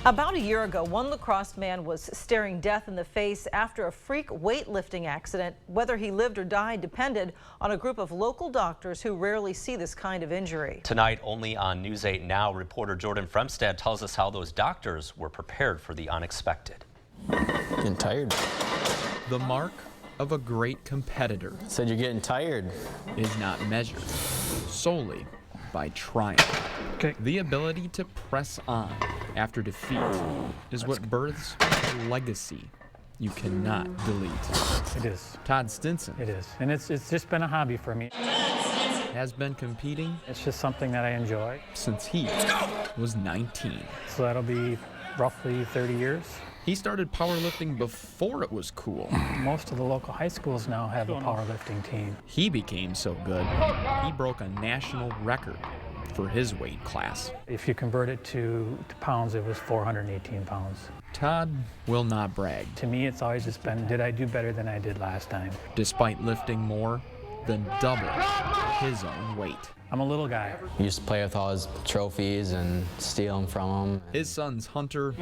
About a year ago, one lacrosse man was staring death in the face after a freak weightlifting accident. Whether he lived or died depended on a group of local doctors who rarely see this kind of injury. Tonight, only on News 8 Now, reporter Jordan Fremstad tells us how those doctors were prepared for the unexpected. Getting tired. The mark of a great competitor Said you're getting tired. is not measured solely by triumph. The ability to press on after defeat is what births a legacy you cannot delete. It is. Todd Stinson It is. And it's just been a hobby for me. has been competing It's just something that I enjoy. since he was 19. So that'll be roughly 30 years. He started powerlifting before it was cool. Most of the local high schools now have a powerlifting team. He became so good, he broke a national record for his weight class. If you convert it to pounds, it was 418 pounds. Todd will not brag, To me, it's always just been, did I do better than I did last time? despite lifting more than double his own weight. I'm a little guy. He used to play with all his trophies and steal them from him. His sons Hunter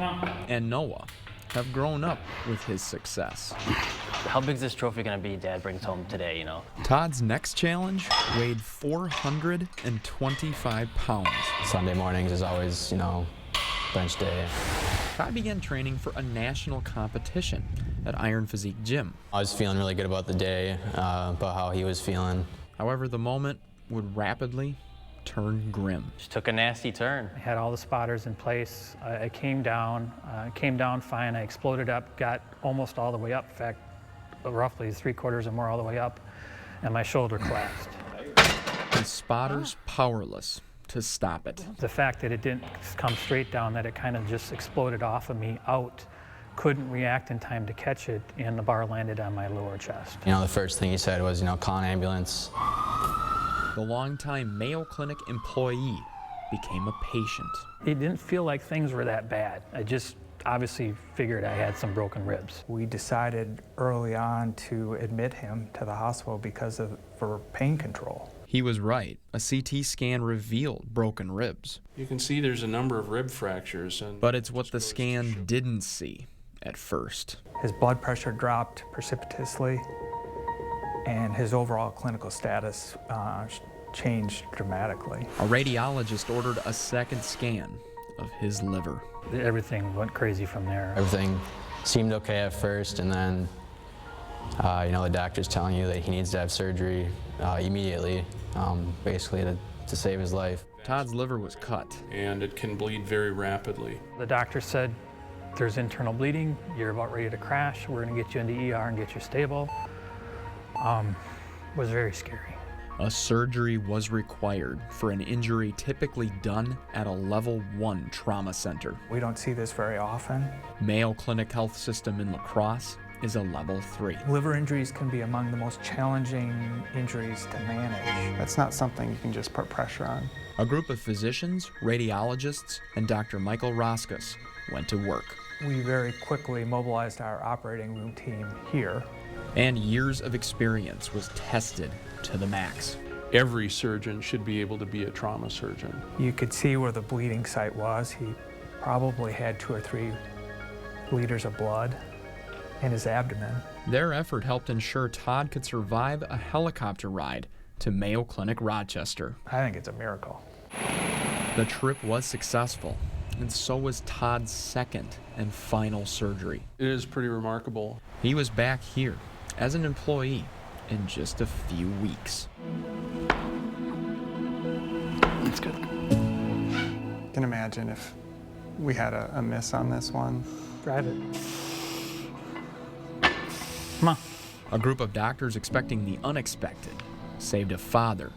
and Noah have grown up with his success. How big is this trophy gonna be Dad brings home today, you know? Todd's next challenge weighed 425 pounds. Sunday mornings is always, bench day. Todd began training for a national competition at Iron Physique Gym. I was feeling really good about the day, about how he was feeling. However, the moment would rapidly turn grim. Just took a nasty turn. I had all the spotters in place. I came down fine. I exploded up, got almost all the way up. In fact, roughly 3/4 or more all the way up, and my shoulder collapsed. The spotters powerless to stop it. The fact that it didn't come straight down, that it kind of just exploded off of me out, couldn't react in time to catch it, and the bar landed on my lower chest. The first thing he said was, call an ambulance. The longtime Mayo Clinic employee became a patient. It didn't feel like things were that bad. I just obviously figured I had some broken ribs. We decided early on to admit him to the hospital for pain control. He was right. A CT scan revealed broken ribs. You can see there's a number of rib fractures. But it's what the scan didn't see at first. His blood pressure dropped precipitously, and his overall clinical status changed dramatically. A radiologist ordered a second scan of his liver. Everything went crazy from there. Everything seemed okay at first, and then, the doctor's telling you that he needs to have surgery immediately, basically to save his life. Todd's liver was cut. And it can bleed very rapidly. The doctor said, there's internal bleeding, you're about ready to crash, we're gonna get you into ER and get you stable. Was very scary. A surgery was required for an injury typically done at a level 1 trauma center. We don't see this very often. Mayo Clinic Health System in La Crosse is a level 3. Liver injuries can be among the most challenging injuries to manage. That's not something you can just put pressure on. A group of physicians, radiologists, and Dr. Michael Roskus went to work. We very quickly mobilized our operating room team here. And years of experience was tested to the max. Every surgeon should be able to be a trauma surgeon. You could see where the bleeding site was. He probably had 2 or 3 liters of blood in his abdomen. Their effort helped ensure Todd could survive a helicopter ride to Mayo Clinic Rochester. I think it's a miracle. The trip was successful, and so was Todd's second and final surgery. It is pretty remarkable. He was back here as an employee in just a few weeks. That's good. I can imagine if we had a miss on this one. Drive it. Come on. A group of doctors expecting the unexpected saved a father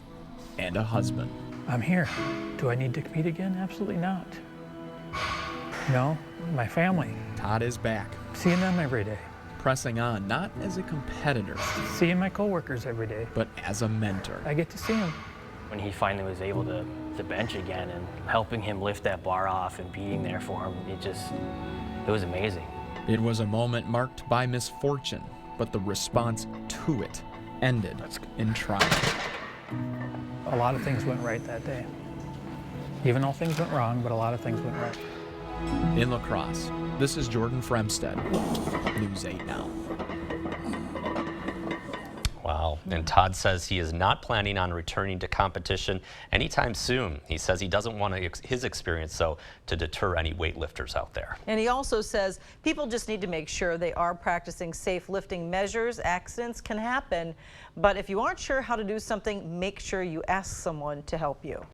and a husband. I'm here. Do I need to compete again? Absolutely not. No, my family. Todd is back, Seeing them every day. pressing on not as a competitor, Seeing my coworkers every day. but as a mentor. I get to see them. When he finally was able to bench again and helping him lift that bar off and being there for him, it was amazing. It was a moment marked by misfortune, but the response to it ended in triumph. A lot of things went right that day. Even though things went wrong, but a lot of things went right. In La Crosse, this is Jordan Fremstead, News 8 Now. Wow. And Todd says he is not planning on returning to competition anytime soon. He says he doesn't want his experience, though, to deter any weightlifters out there. And he also says people just need to make sure they are practicing safe lifting measures. Accidents can happen, but if you aren't sure how to do something, make sure you ask someone to help you.